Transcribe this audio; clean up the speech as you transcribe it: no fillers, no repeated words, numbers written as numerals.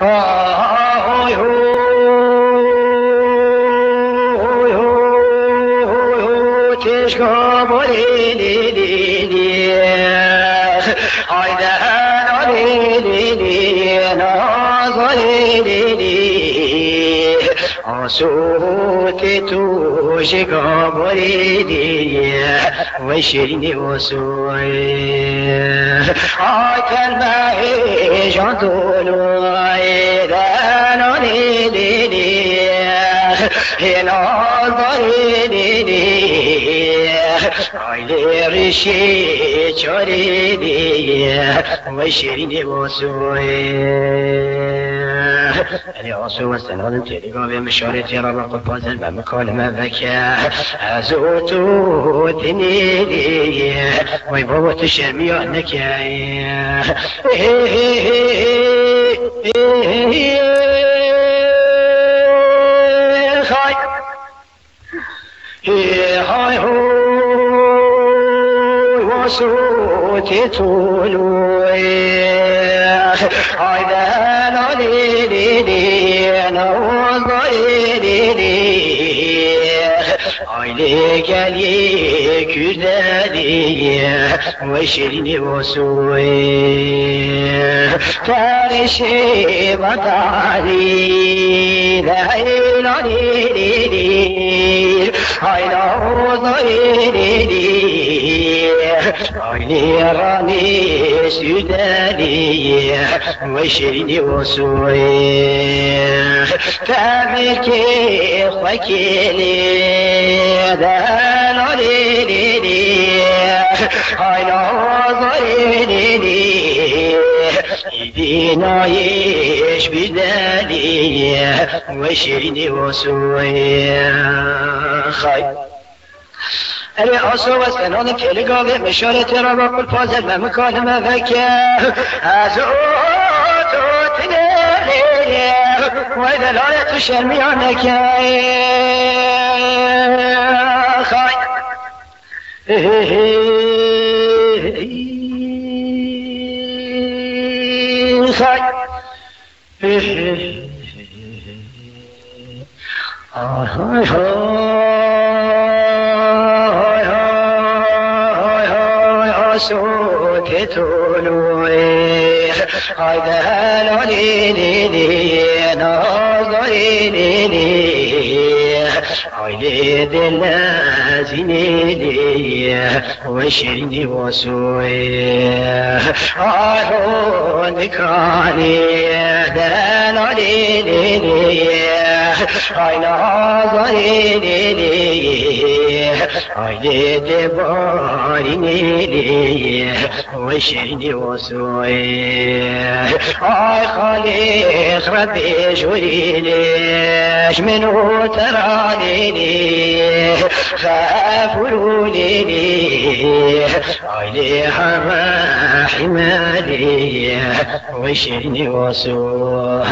آی تشکا بولی لی لی لی آی دهن لی لی لی ناز لی لی لی آسوت تو شکا بولی لی و شیرینی وسوی آی کلمه جان دولوی دهن لی لی لی ناز لی لی آیلی ریشی چاریدی و شیرینی واسوی علی آسو و سنادم تلیگا به مشارتی را با قلپازن و مکالمه وکه از او تو تنیدی وی بابا تو شرمیان نکه خای های صوتي طولوي عيدان ليلي نوضي ليلي عيلي قالي كردالي وشرني وسوي تارشي بطالي لعين ليلي عينا ليلي عيني راني سوداني وشرني وسوي تابكي خكيلي دان ليلي عينا ظليلي دينا يش بدالي وشرني وسوي خير علی آسو و سنان کلیگا به مشارت را با کل فازل و مکالمه وکه از او تو تنیلی و دلالت شرمیانکه خای خای آهای صوت طلوعي عيدان ليلي ناظر ليلي عيد اللازني لي وشرني وسوي عيون كاني دان ليلي عين ناظر ليلي عيد بارني لي وشرني وسوي آي خالق ربي جوري ليش منه تراني لي خافروني لي آي لي حمالي وشرني وسوي